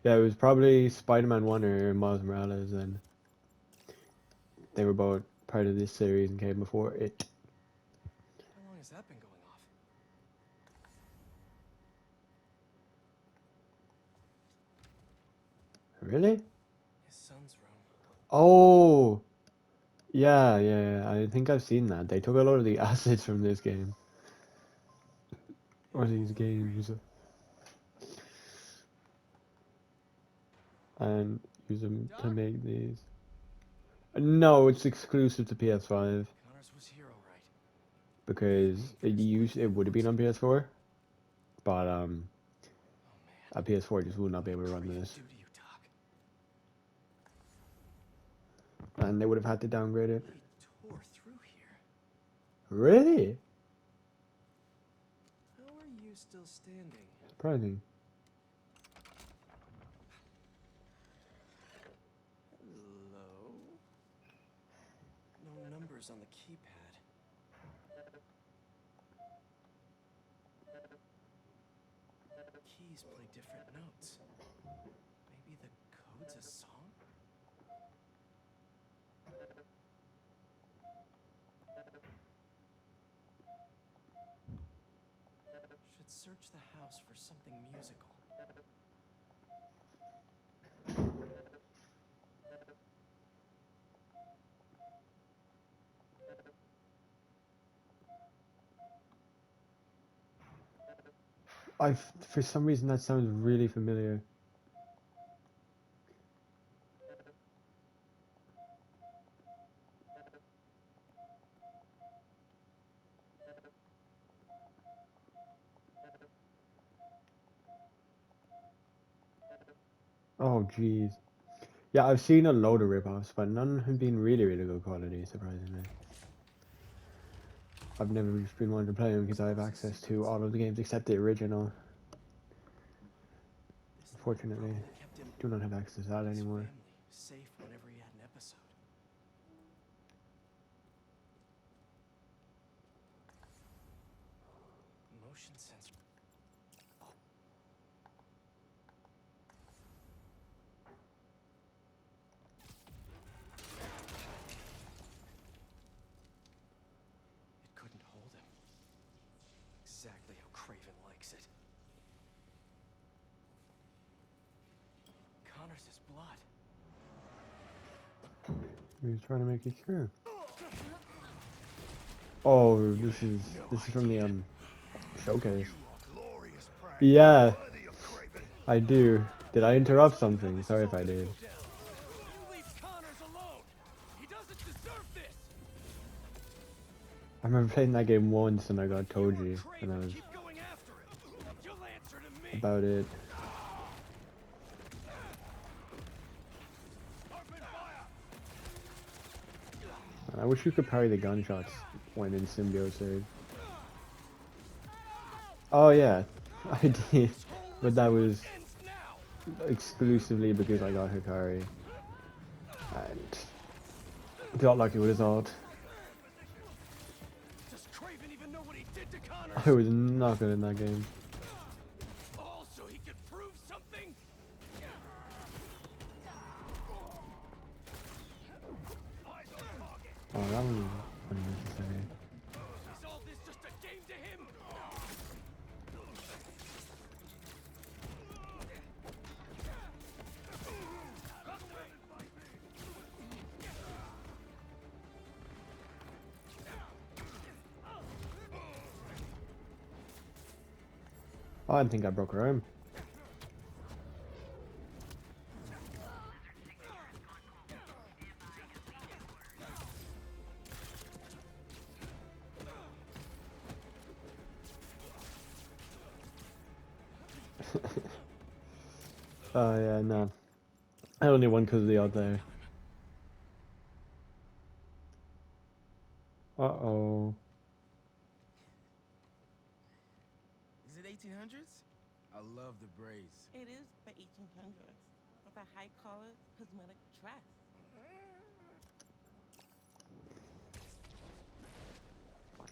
Yeah, it was probably Spider-Man 1 or Miles Morales, and they were both part of this series and came before it. How long has that been going off? Really? His son's room. Oh! Yeah, I think I've seen that. They took a lot of the assets from this game. Or these games. And use them to make these. No, it's exclusive to PS5 Connors was hero, right? because it would have been on PS4, but Oh a man. PS4 just would not be able to What run did this, he do to you, Doc? and they would have had to downgrade it. He tore through here. Really? How are you still standing? Surprising. Hello? No numbers on the keypad. Keys play different notes. Maybe the code's a song? Should search the house for something musical. For some reason that sounds really familiar. Oh jeez. Yeah, I've seen a load of rip-offs, but none have been really good quality, surprisingly. I've never just been wanting to play them because I have access to all of the games except the original. This note Unfortunately, probably kept him do not have access to that and his anymore. family safe whenever he had an episode. Motion sensor. It couldn't hold him. Exactly how Craven likes it. Connors' blood. He was trying to make it through. Oh, this is from the showcase. Yeah, I do. Did I interrupt something? Sorry if I did. You leave Connors alone! He doesn't deserve this! I remember playing that game once and I got If you were Toji, and I Craven, was keep going after him! You'll answer to me! about it. Open fire! I wish you could parry the gunshots when in symbiosis. Oh yeah, I did, This whole but that restaurant was ends now! exclusively because I got Hikari and felt like it was odd. Does Craven even know what he did to Connors? I was not good in that game. All so he could prove something? Oh, that one was unnecessary. Is all this just a game to him? Oh, I think I broke her arm. Oh yeah, no. I only won because of the odd there. Uh-oh. Is it 1800s? I love the braids. It is the 1800s with a high collar cosmetic dress.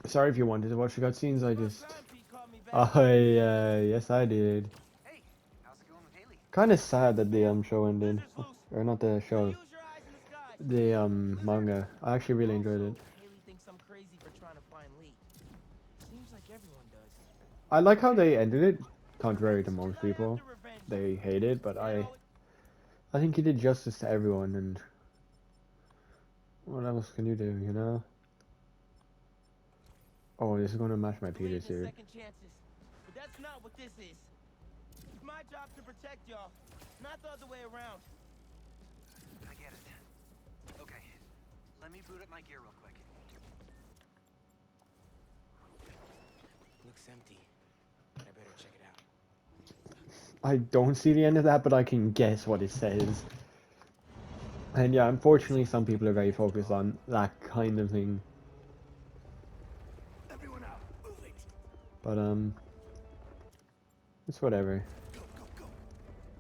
Sorry if you wanted to watch the cutscenes, I First just... time Pete called me back. I, yes I did. Hey, how's it going with Haley? Kind of sad that the show ended, Lizard's loose. or not the Now show, use your eyes in the sky. the manga. I actually really enjoyed it. Also, Haley thinks I'm crazy for trying to find Lee. Seems like everyone does. I like how they ended it, contrary to most I have people. the revenge. They hate it, but Now, I think he did justice to everyone. And what else can you do, you know? Oh, this is gonna match my believe Peter in suit. second chances, but that's not what this is. It's my job to protect y'all, not the other way around. I get it. Okay, let me boot up my gear real quick. Looks empty. I better check it out. I don't see the end of that, but I can guess what it says. And yeah, unfortunately, some people are very focused on that kind of thing. Everyone out, move it. But it's whatever. Go, go, go.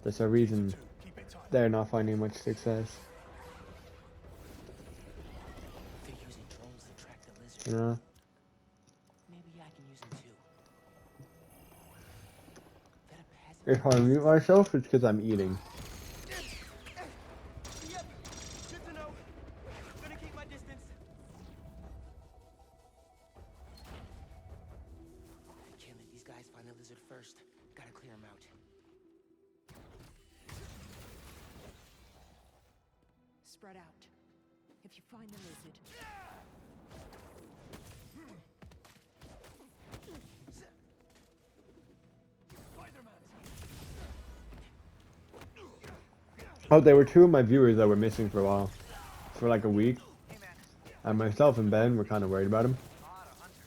There's a reason Keep it tight. they're not finding much success. They're using drones to track the lizard. You know? Maybe I can use them too. That a peasant? If I mute myself, it's because I'm eating. Yep. Good to know. Gonna keep my distance. I can't let these guys find the lizard first. Gotta clear them out. Spread out. If you find the lizard, Oh, there were two of my viewers that were missing for a while. For like a week. And myself and Ben were kind of worried about him.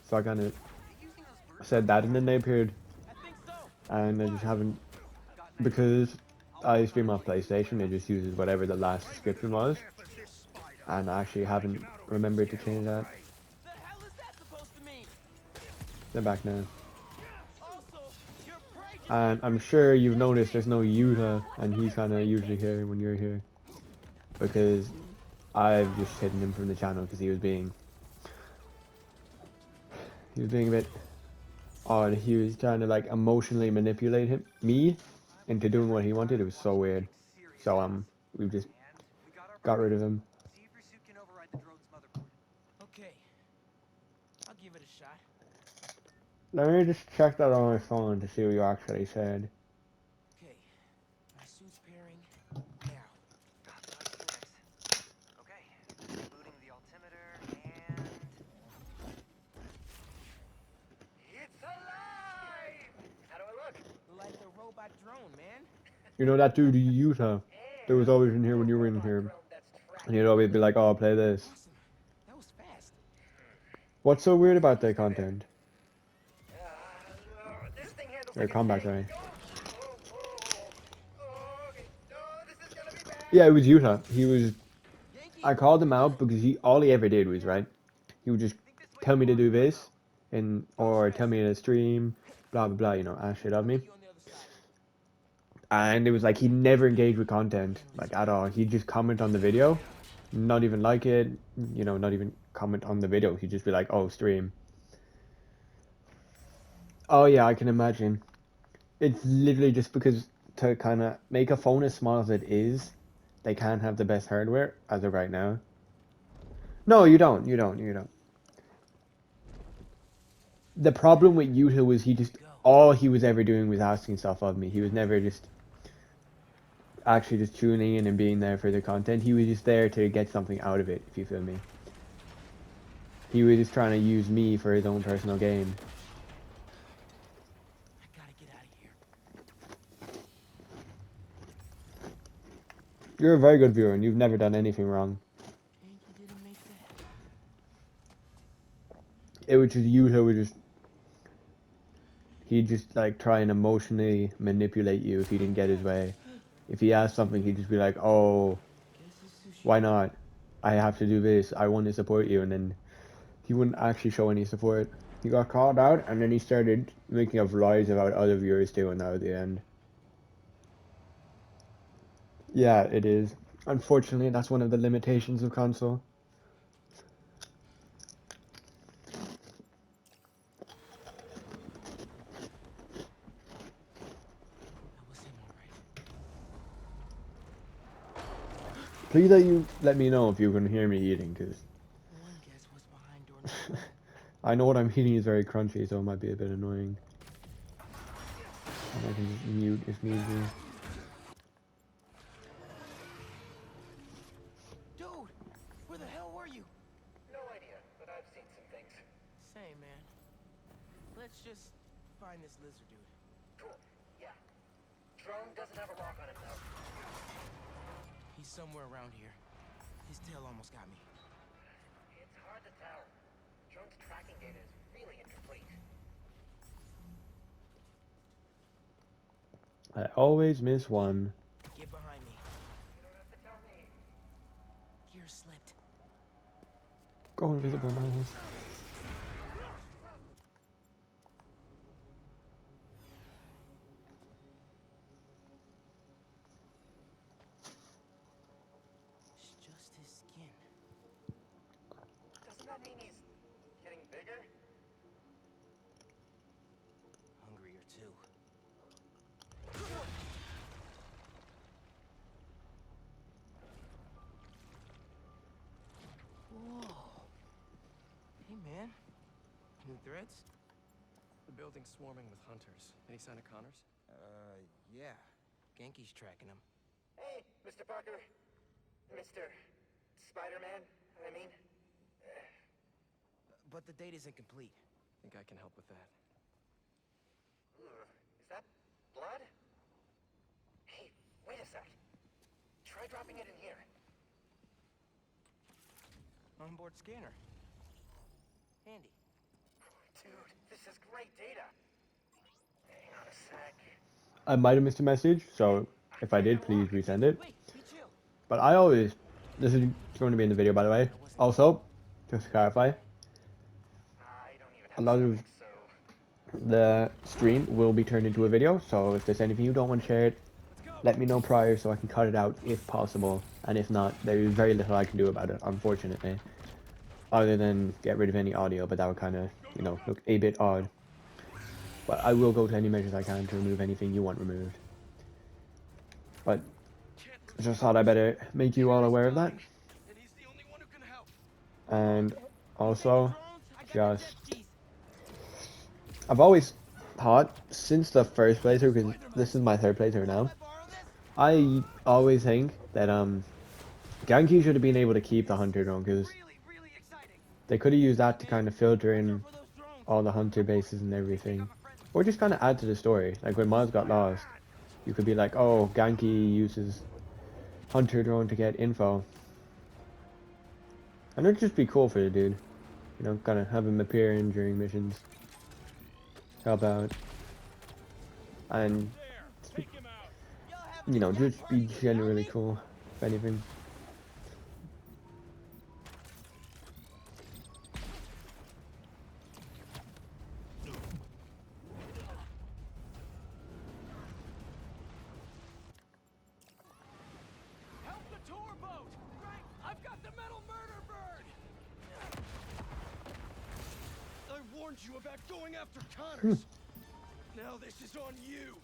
So I kind of said that, and then they appeared. I think so. And I just haven't, because I stream on PlayStation, it just uses whatever the last description was. And I actually haven't remembered to change that. The hell is that supposed to mean? They're back now. Also, you're pregnant. And I'm sure you've noticed there's no Yuta, and he's kind of usually here when you're here. Because I've just hidden him from the channel because he was being a bit odd. He was trying to like emotionally manipulate me into doing what he wanted. It was so weird. So we just We got our got rid of him. See if your suit can override the drone's motherboard. Okay. I'll give it a shot. Let me just check that on my phone to see what you actually said. Okay. My suit's pairing now. Okay, rebooting the altimeter and it's alive! How do I look? Like the robot drone, man. You know that dude Yuta that was always in here when you were in here, and he'd always be like, "Oh, play this." Awesome. That was fast. What's so weird about their content? This thing handles Their combat, sorry. okay. This is gonna be bad. Yeah, it was Yuta. He was. Yankee. I called him out because all he ever did was, right, he would just tell me to do this, or tell me to stream, blah blah blah, you know, ask shit of me. You on the other side. And it was like he never engaged with content, like at all. He'd just comment on the video, not even like it, you know, not even comment on the video. He'd just be like, "Oh, stream." Oh yeah, I can imagine. It's literally just because to kind of make a phone as small as it is, they can't have the best hardware as of right now. No, you don't. You don't. You don't. The problem with Yuta was all he was ever doing was asking stuff of me. He was never just actually just tuning in and being there for the content. He was just there to get something out of it, if you feel me. He was just trying to use me for his own personal gain. I gotta get out of here. You're a very good viewer, and you've never done anything wrong. Yankee didn't make that. It was just Yuta would just... He'd just, like, try and emotionally manipulate you if he didn't get his way. If he asked something, he'd just be like, "Oh, why not? I have to do this. I want to support you." And then he wouldn't actually show any support. He got called out, and then he started making up lies about other viewers too, and that was the end. Yeah, it is. Unfortunately, that's one of the limitations of console. That was him, all right. Please let me know if you can hear me eating, because One guess what's behind door number one. I know what I'm eating is very crunchy, so it might be a bit annoying. And I can just mute if need be. Dude, where the hell were you? No idea, but I've seen some things. Same, man. Let's just find this lizard dude. Cool, yeah. Drone doesn't have a lock on him, though. He's somewhere around here. His tail almost got me. It's hard to tell. Drone's tracking data is really incomplete. I always miss one. Get behind me. You don't have to tell me. Gear slipped. Go invisible, Miles. It's just his skin. Doesn't that mean he's getting bigger? Hungrier too. Whoa. Hey, man. New threads? The building's swarming with hunters. Any sign of Connors? Yeah. Genki's tracking him. Hey, Mr. Parker. Mr. Spider-Man, I mean. But the data's incomplete. Think I can help with that. Is that blood? Hey, wait a sec. Try dropping it in here. Onboard scanner. Handy. Dude, this is great data. Hang on a sec. I might have missed a message, so if I did, please resend it. Wait, be chill. But this is going to be in the video, by the way. Also, just to clarify, I don't even have a lot of stomach, so... the stream will be turned into a video, so if there's anything you don't want shared, let me know prior so I can cut it out if possible, and if not, there is very little I can do about it, unfortunately, other than get rid of any audio, but that would kind of, you know, look a bit odd. But I will go to any measures I can to remove anything you want removed. But I just thought I better make you all aware of that. And he's the only one who can help. And also, Drones, I got the just death keys. I've always thought since the first playthrough, because this is my third playthrough now, Can I borrow this? I always think that Genki should have been able to keep the hunter drone, because Really exciting. they could have used that to kind of filter in For those drones. all the hunter bases and everything, or just kind of add to the story. Like when Miles got lost, you could be like, oh, Genki uses hunter drone to get info, and it'd just be cool for the dude, you know, kind of have him appear in during missions, help out, and you know, just be generally cool, if anything. Help the tour boat! Right! I've got the metal murder bird! I warned you about going after Connors! Now this is on you!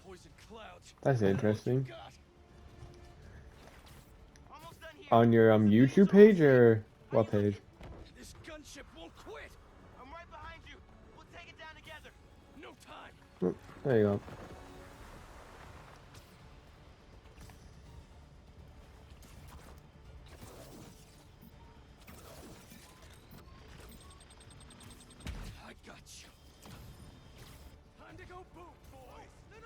Poison clouds. That's interesting. God. Almost done here. On your YouTube page or what page? This gunship won't quit! I'm right behind you. We'll take it down together. No time! Oh, there you go. I got you. Time to go boom, boys! No.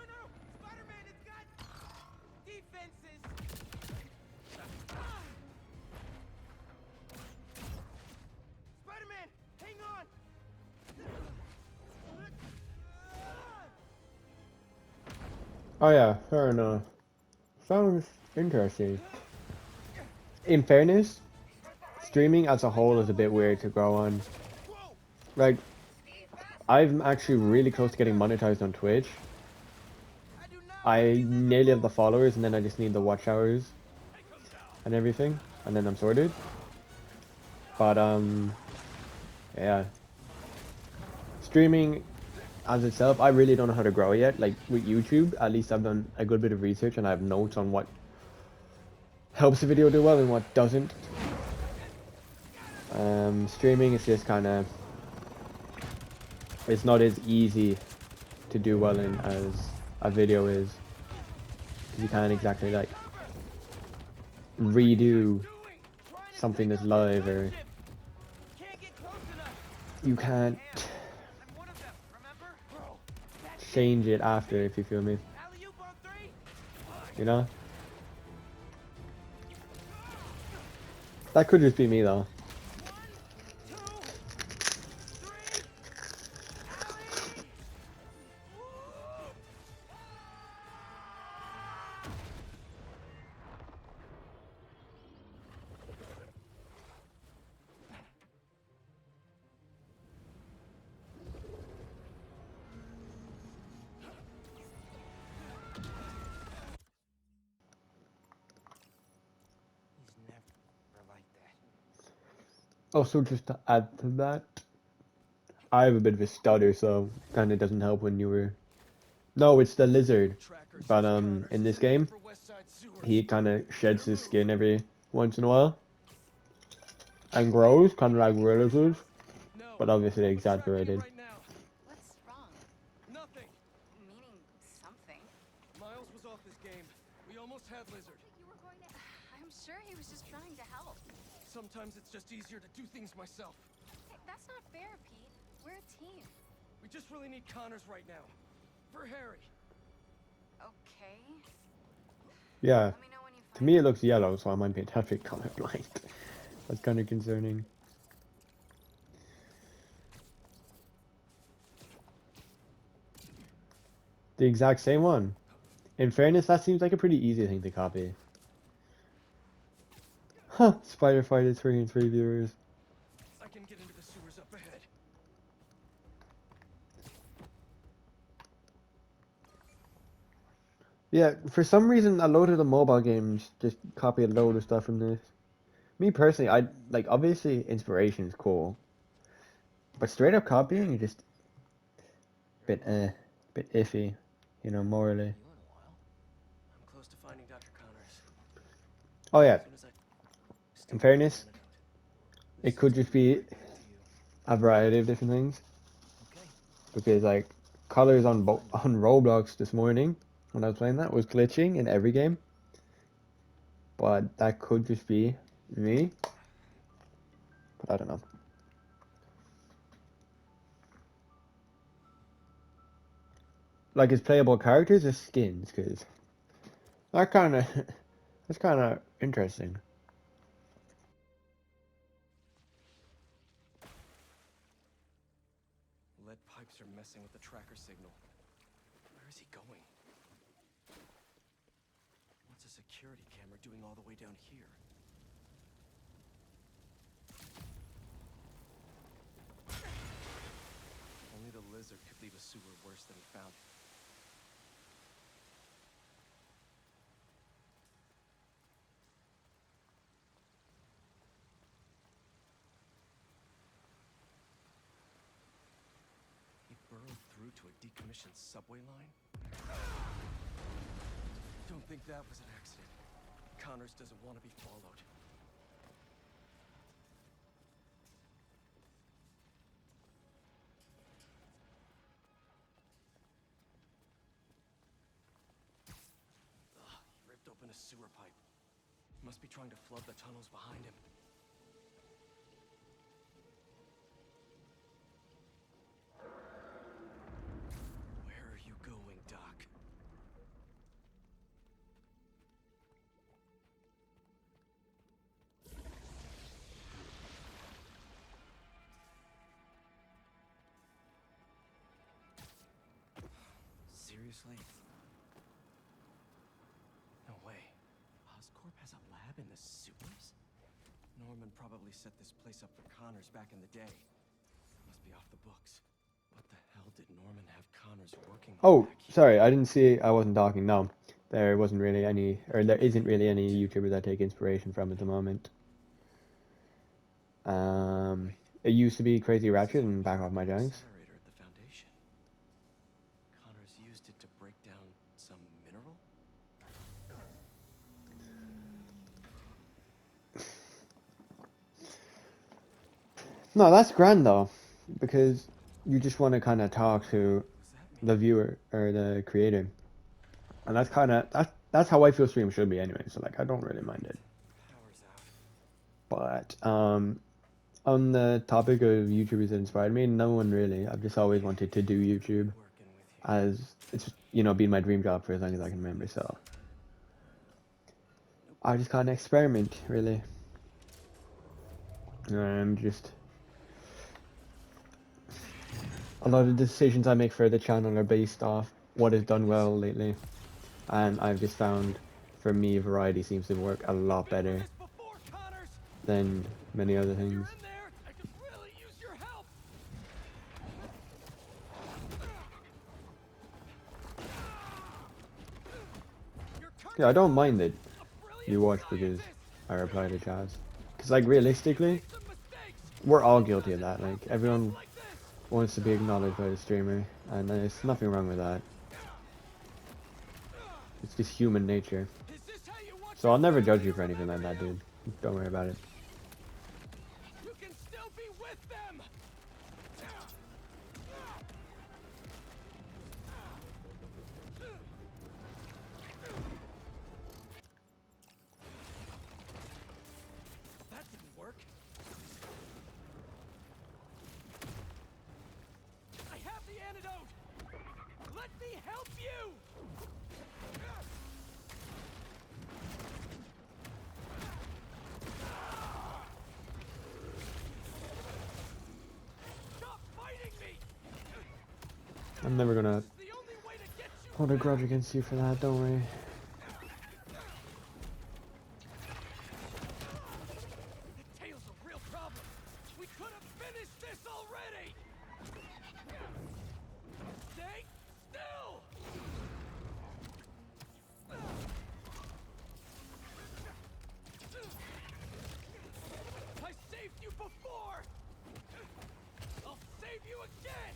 Spider-Man, it's got defenses. Spider-Man, hang on. Oh yeah, fair enough. Sounds interesting. In fairness, streaming as a whole is a bit weird to grow on. Like, I'm actually really close to getting monetized on Twitch. I do not. I nearly have the followers, and then I just need the watch hours and everything, and then I'm sorted. But yeah, streaming as itself, I really don't know how to grow it yet. Like with YouTube, at least I've done a good bit of research and I have notes on what helps the video do well and what doesn't. Streaming is just kind of, it's not as easy to do well in as a video is. You can't exactly like redo something that's live, or Can't get close enough. you can't I'm one of them, remember? Bro, that's change it after, if you feel me, alley-oop on 3. you know? That could just be me though. 1, 2, 3. Alley! He's never like that. Also, just to add to that, I have a bit of a stutter, so kind of doesn't help when you were. No, it's the lizard. But in this game, he kind of sheds his skin every once in a while and grows, kind of like real lizards, but obviously exaggerated. What's wrong? Nothing. Meaning something. Miles was off his game. We almost had Lizard. You were going to... I'm sure he was just trying to help. Sometimes it's just easier to do things myself. Hey, that's not fair, Pete. We're a team. We just really need Connors right now. For Harry. Okay. Yeah, Let me know when you to find me it looks yellow, so I might be entirely colorblind. That's kind of concerning. The exact same one. In fairness, that seems like a pretty easy thing to copy. Huh, Spider Fighter 3 and 3 viewers. I can get into the sewers up ahead. Yeah, for some reason, a load of the mobile games just copy a load of stuff from this. Me personally, I like, obviously inspiration is cool, but straight up copying is just bit iffy, you know, morally. You in a while. I'm close to finding Dr. Connors. Oh yeah, As soon as I in fairness, This it could is just be to you. a variety of different things. Okay. Because like colors on on Roblox this morning when I was playing that was glitching in every game, but that could just be me. But I don't know. Like his playable characters or skins, because that kind of that's kind of interesting. Lead pipes are messing with the tracker signal. Where is he going? What's a security camera doing all the way down here? Only the lizard could leave a sewer worse than he found it. He burrowed through to a decommissioned subway line? Don't think that was an accident. Connors doesn't want to be followed. Ugh, he ripped open a sewer pipe. Must be trying to flood the tunnels behind him. Where are you going, Doc? Seriously? No way. Oscorp has a lab in the sewers? Norman probably set this place up for Connors back in the day. Must be off the books. What the hell did Norman have Connors working on Oh, back here? sorry, I didn't see. I wasn't talking. No, there wasn't really any, or there isn't really any YouTubers I take inspiration from at the moment. It used to be Crazy Ratchet and Back Off My Jags. Accelerator at the foundation. No, that's grand though, because you just want to kind of talk to the viewer or the creator, and that's kind of that's how I feel streams should be anyway. So like, I don't really mind it. Power's out. But on the topic of YouTubers that inspired me, no one really. I've just always wanted to do YouTube, Working with you. as it's been my dream job for as long as I can remember. So I just kind of experiment really, and just a lot of the decisions I make for the channel are based off what has done well lately, and I've just found, for me, variety seems to work a lot better This before, Connors. than many other You're things. in there. I could really use your help. Your Yeah, I don't mind it. a brilliant You watch because scientist. I reply to chats. Because, like, realistically, Some mistakes. we're all guilty of that. Like, everyone Like this. wants to be acknowledged by the streamer, and there's nothing wrong with that. It's just human nature. Is this how you want So I'll never judge you for anything like that, dude. Don't worry about it. You can still be with them. That didn't work. I have the antidote. Let me help you. Stop fighting me. I'm never gonna The only way to get you hold a grudge against you for that, don't worry. The tail's a real problem. We could have finished this already. Stay still. I saved you before. I'll save you again.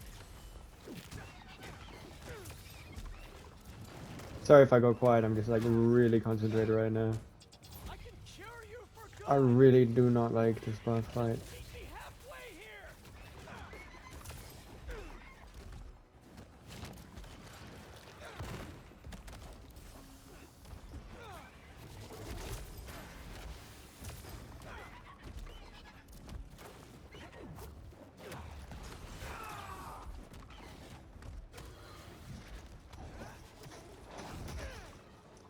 Sorry if I go quiet, I'm just like really concentrated right now. I can cure you for good. I really do not like this boss fight. Meet me halfway here.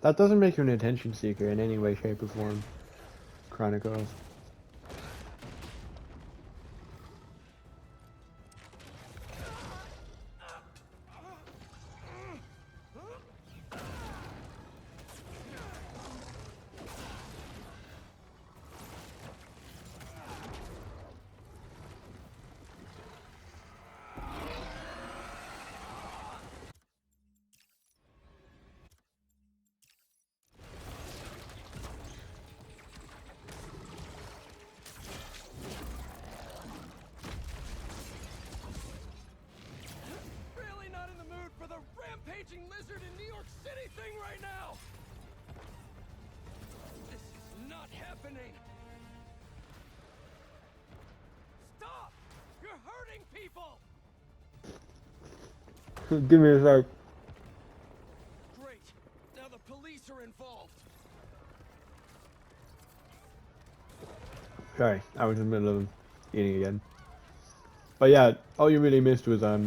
That doesn't make you an attention seeker in any way, shape, or form. Chronicles. Really not in the mood for the rampaging lizard in New York City thing right now. This is not happening. Stop! You're hurting people. Give me a sec. Great. Now the police are involved. Sorry, I was in the middle of eating again. But yeah, all you really missed was I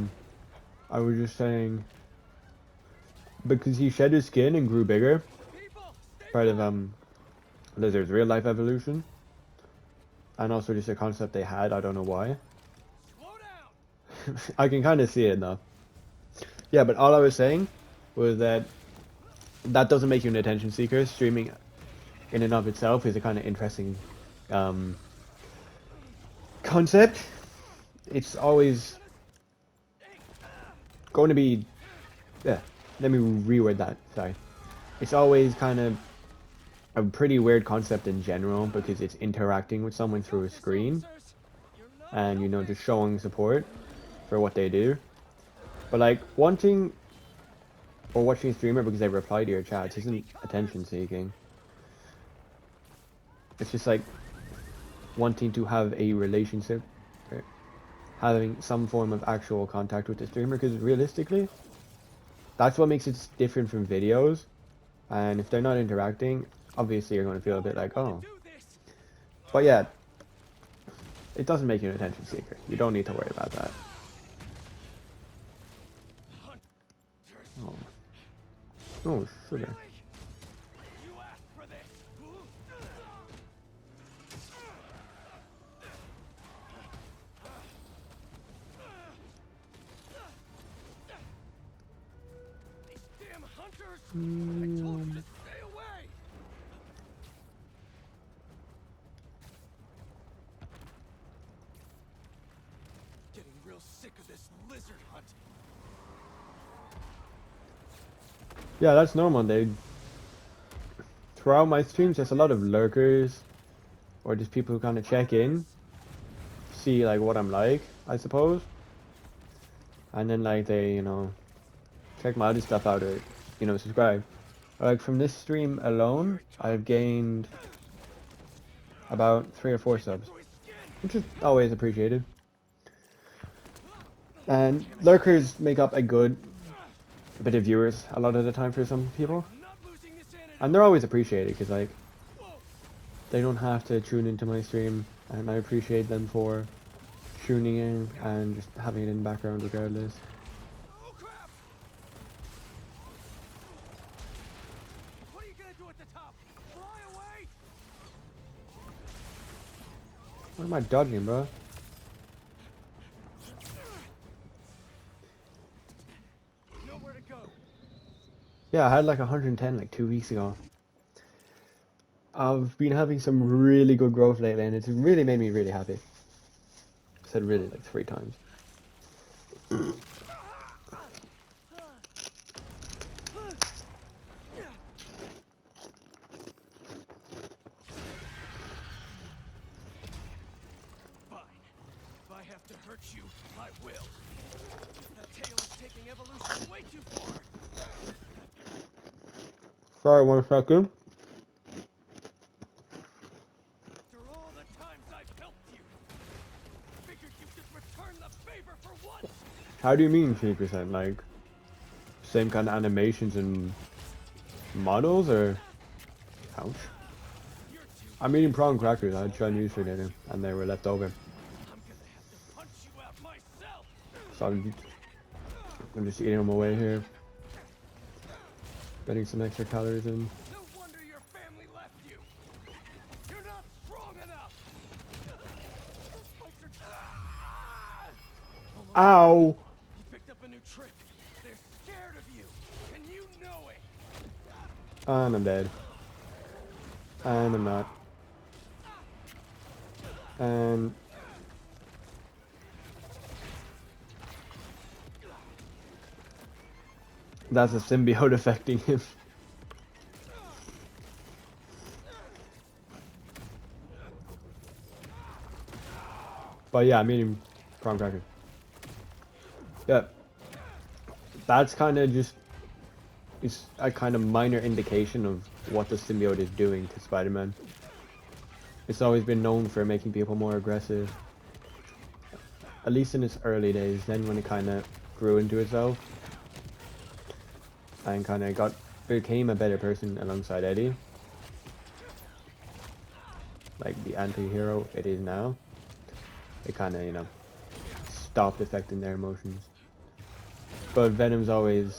was just saying, because he shed his skin and grew bigger, People, stay part of Lizard's real life evolution, and also just a concept they had. I don't know why. slow down. I can kind of see it now. Yeah, but all I was saying was that doesn't make you an attention seeker. Streaming in and of itself is a kind of interesting concept. It's always going to be, yeah, let me reword that, sorry. It's always kind of a pretty weird concept in general because it's interacting with someone through a screen You're not and, just showing support for what they do. But like, wanting or watching a streamer because they reply to your chats isn't attention seeking. It's just like wanting to have a relationship, or having some form of actual contact with the streamer, because realistically, that's what makes it different from videos. And if they're not interacting, obviously you're going to feel a bit like, oh. But yeah, it doesn't make you an attention seeker. You don't need to worry about that. Oh, oh sugar. You asked for this. These damn hunters! I told you to stay away! Getting real sick of this lizard hunt. Yeah, that's normal, dude. Throughout my streams, there's a lot of lurkers, or just people who kind of check in, see like what I'm like, I suppose, and then like they, you know, check my other stuff out, or you know, subscribe. Like from this stream alone, I've gained about 3 or 4 subs, which is always appreciated. And lurkers make up a good bit of viewers a lot of the time for some people, and they're always appreciated because like they don't have to tune into my stream, and I appreciate them for tuning in and just having it in the background regardless. Oh crap! What are you gonna do at the top? Fly away? What am I dodging, bro? Nowhere to go. Yeah, I had like 110 like 2 weeks ago. I've been having some really good growth lately, and it's really made me really happy. I said really like 3 times. Fine. If I have to hurt you, I will. That tail is taking evolution way too far. Sorry, 1 second. After all the times I've helped you, figured you could return the favor for once. How do you mean 3%? Like, same kind of animations and models, or? Ouch. You're too. I'm eating prawn crackers. I had Chinese for dinner, and they were left over. I'm gonna have to punch you out myself. So I'm just eating them away here. Getting some extra calories in. No wonder your family left you. You're not strong enough. Those spikes are. Ow! You picked up a new trick. They're scared of you, and you know it. And I'm dead. And I'm not. And that's a symbiote affecting him. But yeah, I'm eating prawn crackers. Yeah. That's kind of just, it's a kind of minor indication of what the symbiote is doing to Spider-Man. It's always been known for making people more aggressive. At least in its early days, then when it kind of grew into itself. And kind of became a better person alongside Eddie. Like the anti-hero it is now. It kind of, you know, stopped affecting their emotions. But Venom's always...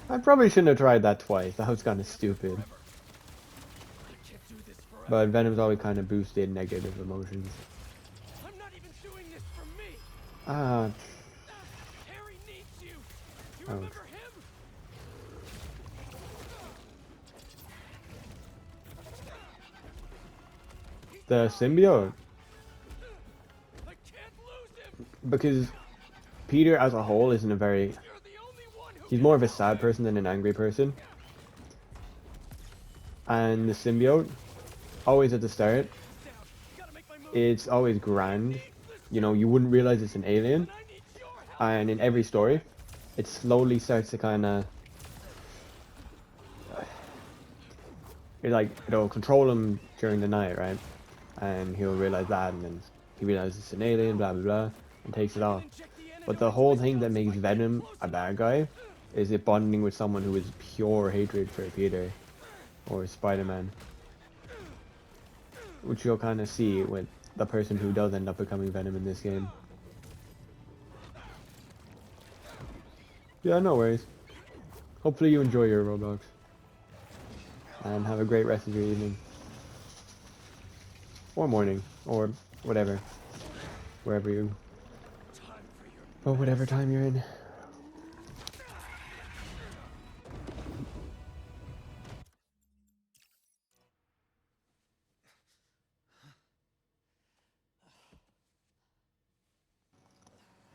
I probably shouldn't have tried that twice. That was kind of stupid. But Venom's always kind of boosted negative emotions. I'm not even doing this for me. Ah. Harry needs you. You Oh. remember him? The symbiote. I can't lose him. Because Peter as a whole isn't a very... You're the only one who He's more of a sad person than an angry person. And the symbiote, always at the start, down. Gotta make my move. it's always grand. You know, you wouldn't realize it's an alien. I need your help. And in every story, it slowly starts to kind of... it'll control him during the night, right? And he'll realize that, and then he realizes it's an alien, blah blah blah. and takes it off. But the whole thing that makes Venom a bad guy is it bonding with someone who is pure hatred for Peter or Spider-Man. Which you'll kind of see with the person who does end up becoming Venom in this game. Yeah, no worries. Hopefully you enjoy your Roblox. And have a great rest of your evening. Or morning. Or whatever. Wherever you... Or whatever time you're in.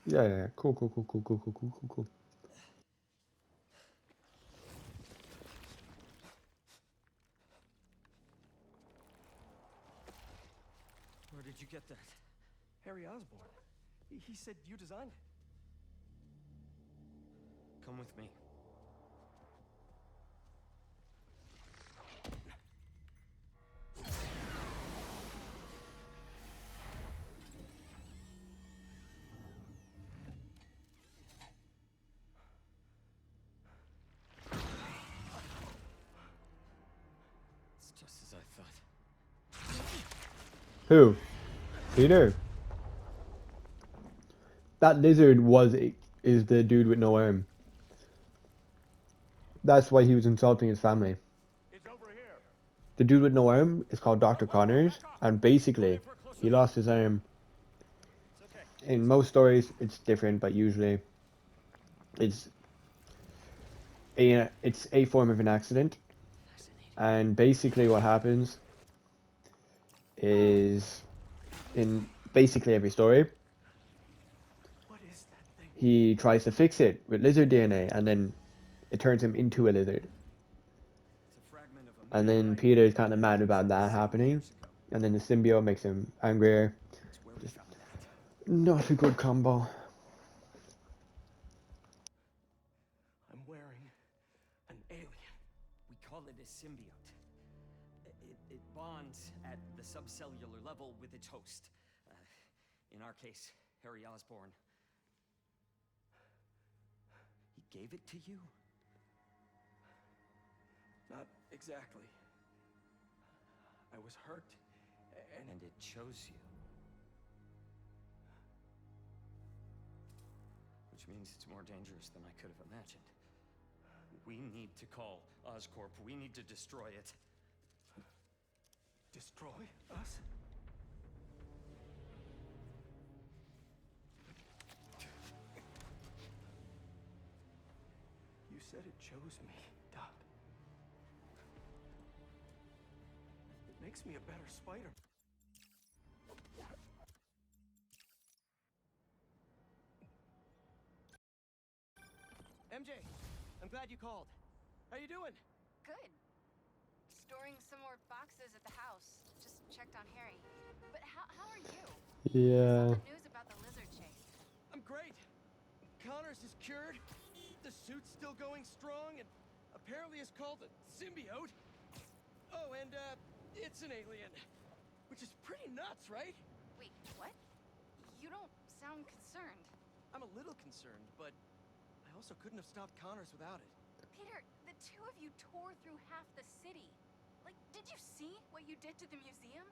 Yeah. Cool. Where did you get that? Harry Osborn. He said you designed it. Come with me. It's just as I thought. Who? Peter? That lizard is the dude with no arm. That's why he was insulting his family. The dude with no arm is called Dr. Connors, and basically, he lost his arm. In most stories, it's different, but usually, it's a form of an accident. And basically, what happens is, in basically every story, he tries to fix it with lizard DNA, and then it turns him into a lizard. And then Peter is kind of mad about that happening, and then the symbiote makes him angrier. Just not a good combo. I'm wearing an alien. We call it a symbiote. It bonds at the subcellular level with its host. In our case, Harry Osborn. He gave it to you? Not exactly. I was hurt, and it chose you. Which means it's more dangerous than I could have imagined. We need to call Oscorp. We need to destroy it. Destroy us? You said it chose me, Doc. It makes me a better spider. MJ, I'm glad you called. How you doing? Good. Storing some more boxes at the house. Just checked on Harry. But how are you? Yeah. I saw the news about the lizard chase. I'm great. Connors is cured. The suit's still going strong, and apparently it's called a symbiote. Oh, and it's an alien, which is pretty nuts, right? Wait, what? You don't sound concerned. I'm a little concerned, but I also couldn't have stopped Connors without it. Peter, the two of you tore through half the city. Like, did you see what you did to the museum?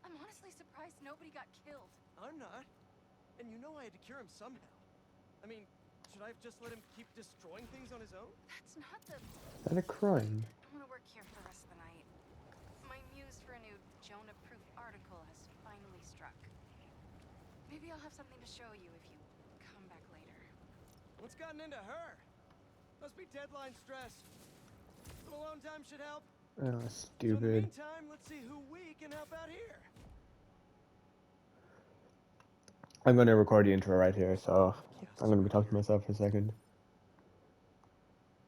I'm honestly surprised nobody got killed. I'm not. And you know I had to cure him somehow. I mean, should I have just let him keep destroying things on his own? That's not the... Is that a crime? I'm gonna work here for the rest of the night. My muse for a new Jonah-proof article has finally struck. Maybe I'll have something to show you if you come back later. What's gotten into her? Must be deadline stress. Some alone time should help. Oh, So in the stupid. meantime, let's see who we can help out here. I'm going to record the intro right here, so I'm going to be talking to myself for a second.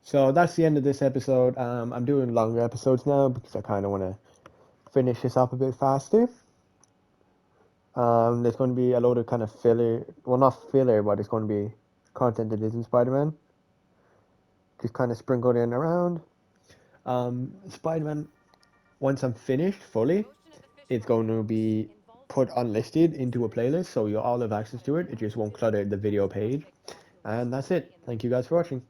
So that's the end of this episode. I'm doing longer episodes now because I kind of want to finish this up a bit faster. There's going to be a load of kind of filler, well, not filler, but it's going to be content that isn't Spider-Man. Just kind of sprinkled in around. Spider-Man, once I'm finished fully, it's going to be put unlisted into a playlist, so you'll all have access to it. It just won't clutter the video page. And that's it. Thank you guys for watching.